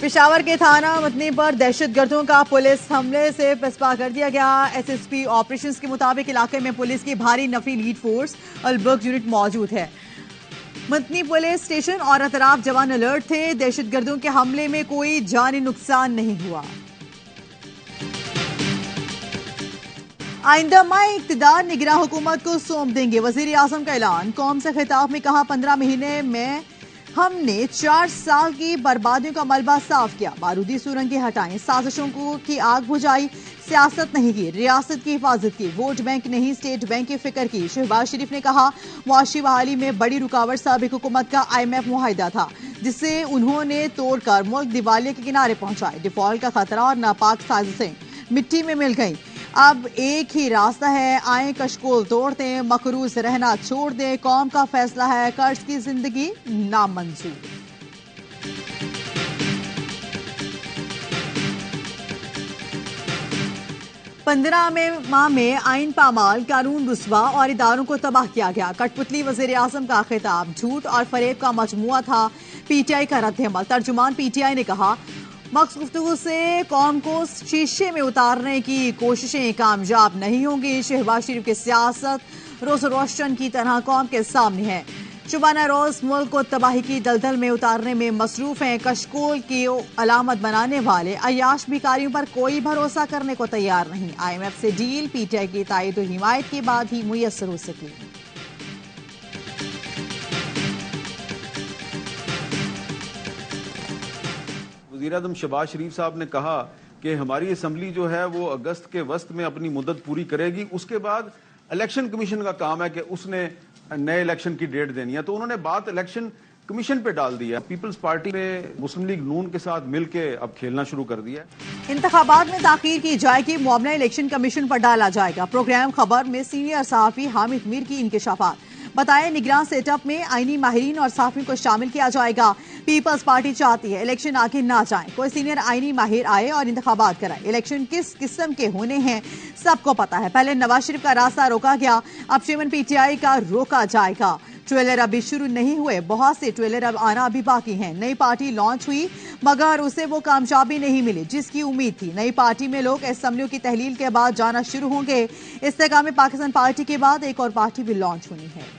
पेशावर के थाना मतनी पर दहशतगर्दों का पुलिस हमले से पसपा कर दिया गया। एसएसपी ऑपरेशंस के मुताबिक इलाके में पुलिस की भारी नफरी लीड फोर्स और बर्ग यूनिट मौजूद है। मतनी पुलिस स्टेशन और अतराफ जवान अलर्ट थे। दहशतगर्दों के हमले में कोई जानी नुकसान नहीं हुआ। आइंदा माह इक्तदार निगरान हुकूमत को सौंप देंगे, वजीर आजम का ऐलान। कौम से खिताब में कहा, 15 महीने में हमने 4 साल की बर्बादियों का मलबा साफ किया। बारूदी सुरंगें हटाई, साजिशों की आग बुझाई, सियासत नहीं की, रियासत की हिफाजत की, वोट बैंक नहीं स्टेट बैंक की फिक्र की। शहबाज शरीफ ने कहा, मुआशी बहाली में बड़ी रुकावट साबिक हुकूमत का IMF मुआहिदा था, जिसे उन्होंने तोड़कर मुल्क दिवालिया के किनारे पहुंचाए। डिफॉल्ट का खतरा और नापाक साजिशें मिट्टी में मिल गईं। अब एक ही रास्ता है, आए कशकोल तोड़ते, मकरूज रहना छोड़ दें। कौम का फैसला है, कर्ज की जिंदगी नामंजूर। पंद्रह माह में आइन पामाल, कानून रुस्वा और इदारों को तबाह किया गया। कठपुतली वजीर आजम का खिताब झूठ और फरेब का मजमुआ था। PTI का रद्द-ए-अमल। तर्जुमान PTI ने कहा, मक्स गुफ्तगू से कौम को शीशे में उतारने की कोशिशें कामयाब नहीं होंगी। शहबाज शरीफ की सियासत रोज रोशन की तरह कौम के सामने है। शुबाना रोज मुल्क को तबाही की दलदल में उतारने में मसरूफ हैं। कशकोल की अलामत बनाने वाले अयाश भिखारियों पर कोई भरोसा करने को तैयार नहीं। IMF से डील PTI की तायद और हिमायत के बाद ही मुयस्सर हो सकी। वज़ीर आज़म शहबाज शरीफ साहब ने कहा कि हमारी असम्बली जो है वो अगस्त के वस्त में अपनी मुद्दत पूरी करेगी। उसके बाद इलेक्शन कमीशन का काम है कि उसने नए इलेक्शन की डेट देनी है, तो उन्होंने बात इलेक्शन कमीशन पे डाल दिया। पीपल्स पार्टी ने मुस्लिम लीग नून के साथ मिलकर अब खेलना शुरू कर दिया। इंतखाबात में ताखीर की जाएगी, मामला इलेक्शन कमीशन पर डाला जाएगा। प्रोग्राम खबर में सीनियर सहाफी हामिद मीर की इंकशाफात। बताया, निगरान सेटअप में आईनी माहिरीन और सहाफियों को शामिल किया जाएगा। पीपल्स पार्टी चाहती है इलेक्शन आगे ना जाए, कोई सीनियर आईनी माहिर आए और इंतखाबात कराए। इलेक्शन किस किस्म के होने हैं सबको पता है। पहले नवाज शरीफ का रास्ता रोका गया, अब चेयरमैन PTI का रोका जाएगा। ट्रेलर अभी शुरू नहीं हुए, बहुत से ट्रेलर अब आना अभी बाकी हैं। नई पार्टी लॉन्च हुई मगर उसे वो कामयाबी नहीं मिली जिसकी उम्मीद थी। नई पार्टी में लोग असेंबलियों की तहलील के बाद जाना शुरू होंगे। इस्तेकाम पाकिस्तान पार्टी के बाद एक और पार्टी भी लॉन्च होनी है।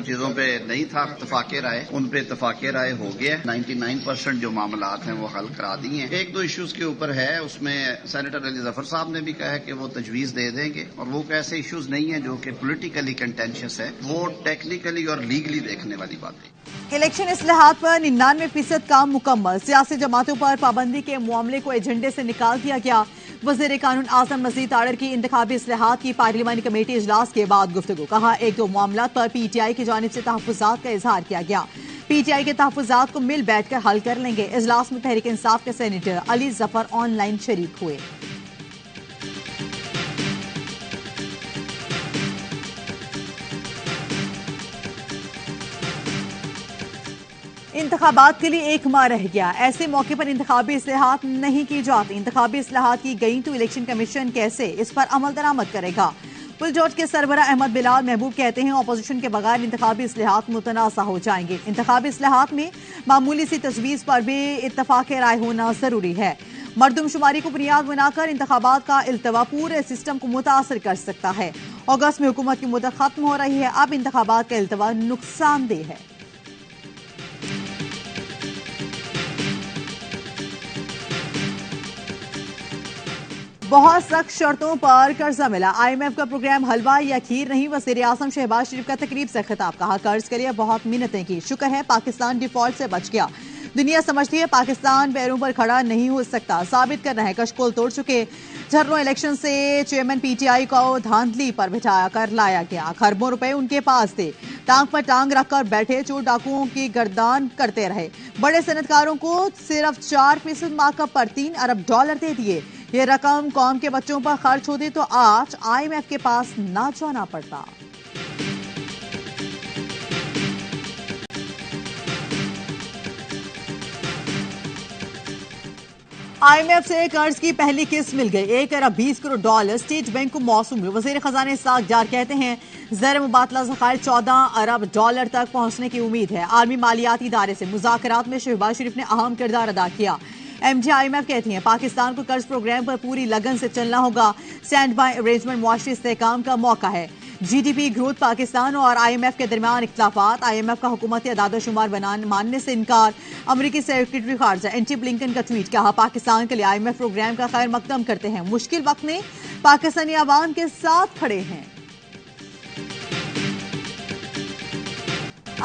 चीजों पे नहीं था इत्तफाक़े राय, उन पे इत्तफाक़े राय हो गया। 99% जो मामलात हैं वो हल करा दिए हैं। एक दो इश्यूज के ऊपर है, उसमें सेनेटर अली जफर साहब ने भी कहा है कि वो तजवीज दे देंगे, और वो ऐसे इश्यूज नहीं है जो कि पोलिटिकली कंटेंशियस है, वो टेक्निकली और लीगली देखने वाली बात है। इलेक्शन इस्लाहात पर 99% काम मुकम्मल। सियासी जमातों पर पाबंदी के मामले को एजेंडे से निकाल दिया गया। वज़ीर कानून आज़म मजीद ताड़र की इंतखाबी इस्लाहात की पार्लिमानी कमेटी इजलास के बाद गुफ्तगू। कहा, एक दो मामलात पर PTI की जानिब से तहफ़्फ़ुज़ात का इजहार किया गया। PTI के तहफ़्फ़ुज़ात को मिल बैठकर हल कर लेंगे। इजलास में तहरीक इंसाफ के सेनेटर अली जफर ऑनलाइन शरीक हुए। इंतखाबात के लिए एक माह रह गया, ऐसे मौके पर इंतखाबी इस्लाहात नहीं की जाती। इंतखाबी इस्लाहात की गई तो इलेक्शन कमीशन कैसे इस पर अमल दरामद करेगा। पुलजोट के सरबरा अहमद बिलाल महबूब कहते हैं, अपोजिशन के बगैर इंतखाबी इस्लाहात मुतनाज़ा हो जाएंगे। इंतखाबी इस्लाहात में मामूली सी तजवीज़ पर भी इत्तफाक़ राय होना जरूरी है। मरदमशुमारी को बुनियाद बनाकर इंतखाबात का इल्तवा पूरे सिस्टम को मुतासर कर सकता है। अगस्त में हुकूमत की मुद्दत खत्म हो रही है, अब इंतखाबात का इल्तवा नुकसानदेह है। बहुत सख्त शर्तों पर कर्जा मिला। IMF का प्रोग्राम हलवा या खीर नहीं। वज़ीर आज़म शहबाज शरीफ का तकरीब से खिताब। कहा, कर्ज के लिए बहुत मिन्नतें की, शुक्र है पाकिस्तान डिफॉल्ट से बच गया। दुनिया समझती है पाकिस्तान पैरों पर खड़ा नहीं हो सकता, साबित कर रहे कशकोल तोड़ चुके। झर्रों इलेक्शन से चेयरमैन PTI को धांधली पर बिठाया कर लाया गया। खरबों रुपए उनके पास थे, टांग पर टांग रखकर बैठे चोर डाकुओं की गर्दान करते रहे। बड़े सनतकारों को सिर्फ 4% मार्कअप पर $3 अरब दे दिए। ये रकम कौम के बच्चों पर खर्च होती तो आज IMF के पास ना जाना पड़ता। IMF से कर्ज की पहली किस्त मिल गई। 1 अरब 20 करोड़ डॉलर स्टेट बैंक को मौसूल। वजीर खजाना इस्हाक डार कहते हैं ज़र मुबादला ज़खायर 14 अरब डॉलर तक पहुंचने की उम्मीद है। आलमी मालियाती इदारे से मुज़ाकरात में शहबाज शरीफ ने अहम किरदार अदा किया। MJ IMF कहती हैं पाकिस्तान को कर्ज प्रोग्राम पर पूरी लगन से चलना होगा। स्टैंड बाय अरेंजमेंट मुआशी इस्तेहकाम का मौका है। GDP ग्रोथ पाकिस्तान और IMF के दरमियान इख्तिलाफात। IMF का हुकूमती अदाद-ओ-शुमार मानने से इनकार। अमरीकी सेक्रेटरी खारजा एंटी ब्लिंकन का ट्वीट। कहा पाकिस्तान के लिए IMF प्रोग्राम का खैर मकदम करते हैं। मुश्किल वक्त में पाकिस्तानी अवाम के साथ खड़े हैं।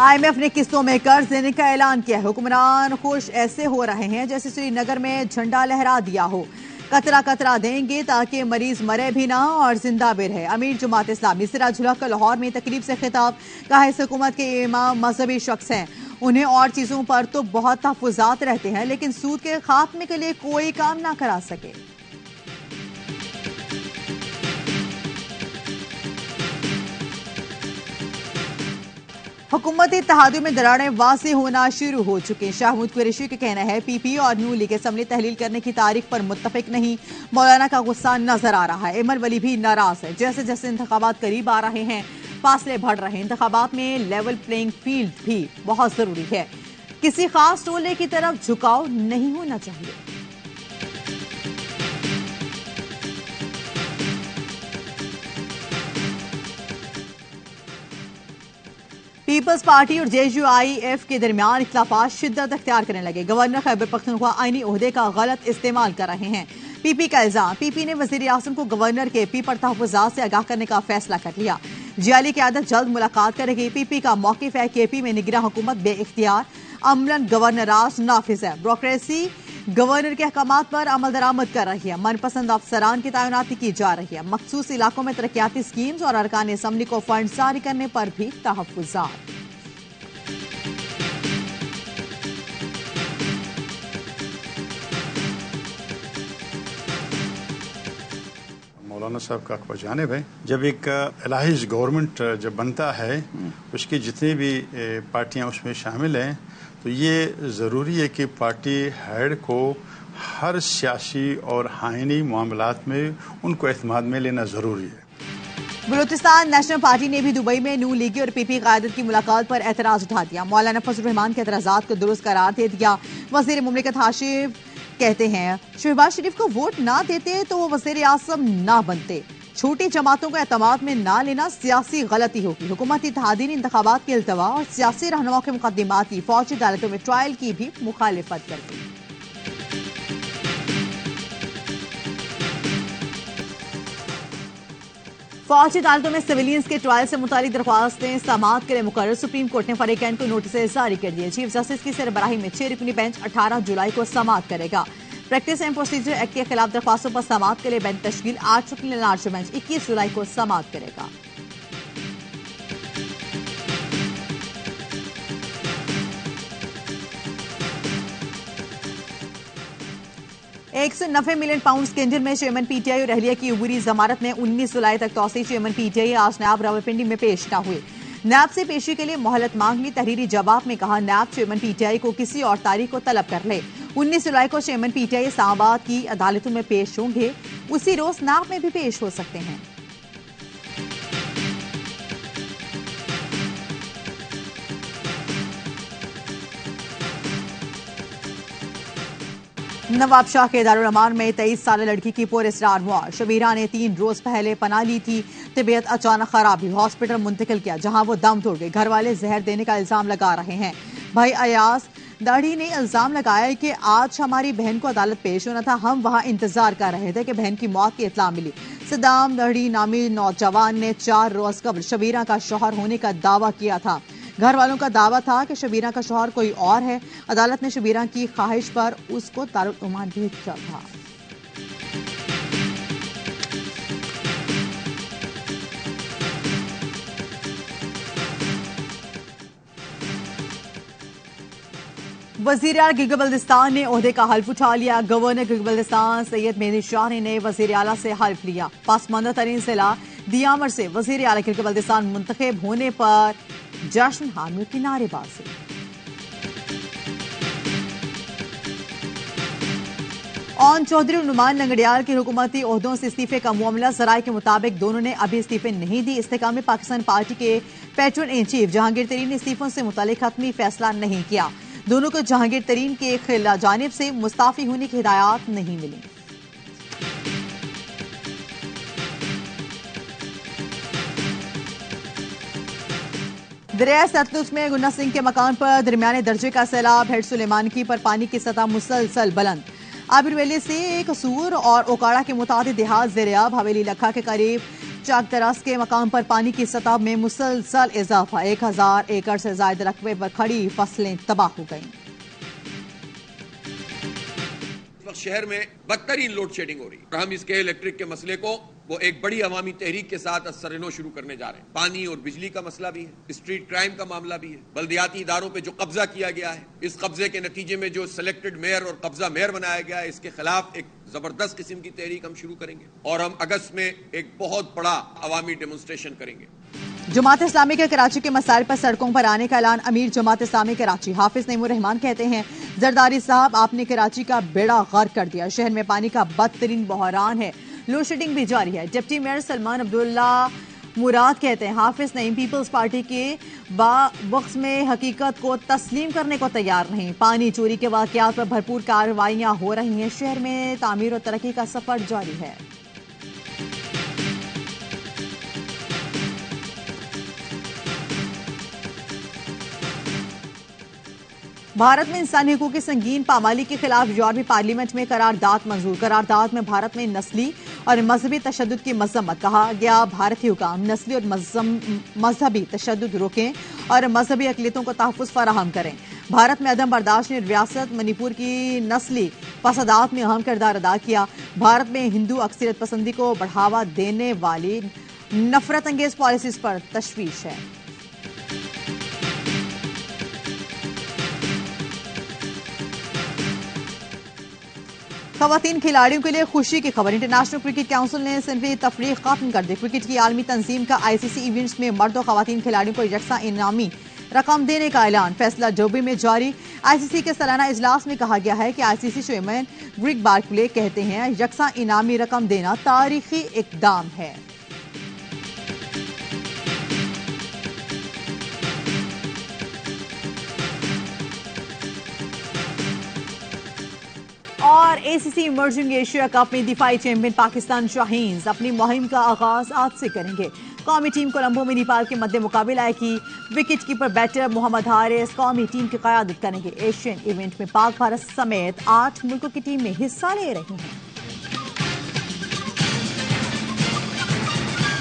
IMF ने किस्तों में कर्ज देने का ऐलान किया है। हुक्मरान खुश ऐसे हो रहे हैं जैसे श्रीनगर में झंडा लहरा दिया हो। कतरा कतरा देंगे ताकि मरीज मरे भी ना और जिंदा भी रहे। अमीर जमात इस्लामी सिराज हुल हक का लाहौर में तकरीब से खिताब। कहा इस हुकूमत के इमाम मजहबी शख्स हैं। उन्हें और चीजों पर तो बहुत तहफुजात रहते हैं लेकिन सूद के खात्मे के लिए कोई काम ना करा सके। हुकूमती इत्तेहादियों में दरारें वाज़ेह होना शुरू हो चुकी हैं। शाहमूद कुरैशी का कहना है PP और नून लीग असम्बली तहलील करने की तारीख पर मुत्तफिक नहीं। मौलाना का गुस्सा नजर आ रहा है। इमर वली भी नाराज है। जैसे जैसे इंतखाबात करीब आ रहे हैं फासले बढ़ रहे हैं। इंतखाबात में लेवल प्लेइंग फील्ड भी बहुत जरूरी है। किसी खास टोले की तरफ झुकाव नहीं होना चाहिए। पीपल्स पार्टी और JUIF के दरमियान इख्तिलाफात शिद्दत अख्तियार करने लगे। गवर्नर खैबर पख्तूनख्वा आईनी ओहदे का गलत इस्तेमाल कर रहे हैं। PP का इल्जाम। PP ने वजीर आज़म को गवर्नर KP पर तहफ़्फ़ुज़ात से आगाह करने का फैसला कर लिया। जियाली क़यादत जल्द मुलाकात करेगी। PP का मौक़िफ़ है KP में निगरां हुकूमत बेइख्तियार। अमलन गवर्नर राज नाफिज है। ब्यूरोक्रेसी गवर्नर के अहकामात पर अमल दरामद कर रही है। मनपसंद अफसरान की तैनाती की जा रही है। मखसूस इलाकों में तरक्याती स्कीम्स और अरकान असम्बली को फंड जारी करने पर भी तहफ़्फ़ुज़ात। मौलाना साहब का आपको जानिब है जब एक इलाही गवर्नमेंट जब बनता है उसकी जितनी भी पार्टियां उसमें शामिल हैं तो ये ज़रूरी है कि पार्टी हेड को हर सियासी और आईनी मामलात में उनको एतमाद में लेना ज़रूरी है। बलूचिस्तान नेशनल पार्टी ने भी दुबई में नून लीगी और PP क़यादत की मुलाकात पर एतराज उठा दिया। मौलाना फजलुर रहमान के एतराज़ात को दुरुस्त करार दे दिया। वज़ीर मुमलिकत हाशिम कहते हैं शहबाज शरीफ को वोट ना देते तो वो वज़ीर आज़म ना बनते। छोटी जमातों को एतमाद में ना लेना सियासी गलती होगी। हुकूमती इत्तेहादी ने इंतखाबात के इल्तवा और सियासी रहनुमाओं के मुकदमात की फौजी अदालतों में ट्रायल की भी मुखालिफत कर दी। फौजी अदालतों में सिविलियंस के ट्रायल से मुतालिक दरख्वास्तें समाअत के लिए मुकर्रर। सुप्रीम कोर्ट ने फरीकैन को नोटिस जारी कर दिए। चीफ जस्टिस की सरबराही में 6 रुकनी बेंच 18 जुलाई को समाअत करेगा। प्रैक्टिस एंड प्रोसीजर एक्ट के खिलाफ दरख्वास्तों पर समाअत के लिए बेंच तश्कील। 8 रुकनी लार्ज बेंच 21 जुलाई को समाअत करेगा। £190 मिलियन स्कैंडल में चेयरमैन PTI और अहलिया की उबूरी जमानत ने 19 जुलाई तक तौसी। चेयरमैन PTI आज नायब रावलपिंडी में पेश न हुए। नैब से पेशी के लिए मोहलत मांग ली। तहरीरी जवाब में कहा नैब चेयरमैन PTI को किसी और तारीख को तलब कर ले। 19 जुलाई को चेयरमैन PTI इस्लामाबाद की अदालतों में पेश होंगे। उसी रोज नैब में भी पेश हो सकते हैं। नवाब शाह के दारुल अमान में 23 साल लड़की की पुरअसरार मौत। शबीरा ने 3 रोज पहले पनाह ली थी। तबीयत अचानक खराब हुई, हॉस्पिटल मुंतकिल किया जहां वो दम तोड़ गई। घर वाले जहर देने का इल्जाम लगा रहे हैं। भाई अयाज दाढ़ी ने इल्जाम लगाया कि आज हमारी बहन को अदालत पेश होना था। हम वहां इंतजार कर रहे थे कि बहन की मौत की इत्तला मिली। सदाम दाढ़ी नामी नौजवान ने 4 रोज कबल शबीरा का शौहर होने का दावा किया था। घर वालों का दावा था कि शबीरा का शौहर कोई और है। अदालत ने शबीरा की ख्वाहिश पर उसको दारुल उमान भेजा था। वज़ीर आला गिलगित बल्तिस्तान ने ओहदे का हल्फ उठा लिया। गवर्नर गिलगित बल्तिस्तान सैयद मेहदी शाह ने वज़ीर आला से हल्फ लिया। पसमानदा तरीन जिला दियामर से वज़ीर आला गिलगित बल्तिस्तान मुंतखब होने पर जश्न हामियों की नारेबाजी। ऑन चौधरी और नुमान लंगड़ियाल के हुकूमती ओहदों से इस्तीफे का मामला जराये के मुताबिक दोनों ने अभी इस्तीफे नहीं दी। इस्तेकाम पाकिस्तान पार्टी के पेट्रोन इन चीफ जहांगीर तरीन ने इस्तीफों से मुतालिक हतमी फैसला नहीं किया। दोनों को जहांगीर तरीन के खिलाफ जानिब से मुस्ताफी होने की हिदायत नहीं मिली। दरिया सतलुज में गुन्ना सिंह के मकान पर दरमियाने दर्जे का सैलाब। हेड सुलेमानकी पर पानी की सतह मुसलसल बुलंद। आबिरवेली से कसूर और ओकाड़ा के मुताबिक देहात ज़ेरियाब। हवेली लखा के करीब चाक दराज के मकाम पर पानी की सतह में मुसलसल इजाफा। 1000 एकड़ से ज्यादा रकबे पर खड़ी फसलें तबाह हो गईं। शहर में बदतरीन लोड शेडिंग हो रही है। हम इसके इलेक्ट्रिक के मसले को वो एक बड़ी अवामी तहरीक के साथ असरनो शुरू करने जा रहे हैं। पानी और बिजली का मसला भी है, स्ट्रीट क्राइम का मामला भी है, बल्दियाती इदारों पे जो कब्जा किया गया है, इस कब्जे के नतीजे में जो सिलेक्टेड मेयर और कब्जा मेयर बनाया गया है, इसके खिलाफ एक जबरदस्त किस्म की तहरीक हम शुरू करेंगे और हम अगस्त में एक बहुत बड़ा अवामी डेमोन्स्ट्रेशन करेंगे। जमात इस्लामी के कराची के मसाइल पर सड़कों पर आने का ऐलान। अमीर जमात इस्लामी कराची हाफिज नईमुर रहमान कहते हैं, जरदारी साहब आपने कराची का बेड़ा गर्क कर दिया। शहर में पानी का बदतरीन बहरान है, लोड शेडिंग भी जारी है। डिप्टी मेयर सलमान अब्दुल्ला मुराद कहते हैं, हाफिज नईम पीपल्स पार्टी के वक्त में हकीकत को तस्लीम करने को तैयार नहीं। पानी चोरी के वाकयात पर भरपूर कार्रवाइयां हो रही हैं। शहर में तामीर और तरक्की का सफर जारी है। भारत में इंसानी हकूक की संगीन पामाली के खिलाफ यूरोपीय पार्लियामेंट में करारदाद मंजूर। करारदाद में भारत में नस्ली और मजहबी तशद्दुद की मजम्मत। कहा गया, भारतीय हुकाम नस्ली और मजहबी तशद्दुद रोकें और मजहबी अक़लियतों को तहफ़्फ़ुज़ फराहम करें। भारत में अदम बर्दाश्त ने रियासत मणिपुर की नस्ली फसादात में अहम किरदार अदा किया। भारत में हिंदू अक्सरियत पसंदी को बढ़ावा देने वाली नफरत अंगेज पॉलिसीज पर तशवीश है। खवातीन खिलाड़ियों के लिए खुशी की खबर। इंटरनेशनल क्रिकेट काउंसिल ने सिनफी तफरीक खत्म कर दी। क्रिकेट की आलमी तंजीम का ICC इवेंट्स में मर्द और खवातीन खिलाड़ियों को यकसा इनामी रकम देने का ऐलान। फैसला डोबी में जारी। ICC के सालाना इजलास में कहा गया है कि ICC चेयरमैन ग्रेग बार्कले कहते हैं, यकसा इनामी रकम देना तारीखी इकदाम है। और ACC इमर्जिंग एशिया कप में दिफाई चैंपियन पाकिस्तान शाहीन्स अपनी मुहिम का आगाज आज से करेंगे। कौमी टीम कोलंबो में नेपाल के मध्य मुकाबला आएगी। Wicket keeper batter Mohammad Haris कौमी टीम की क़यादत करेंगे। एशियन इवेंट में पाक भारत समेत 8 मुल्कों की टीमें हिस्सा ले रही हैं।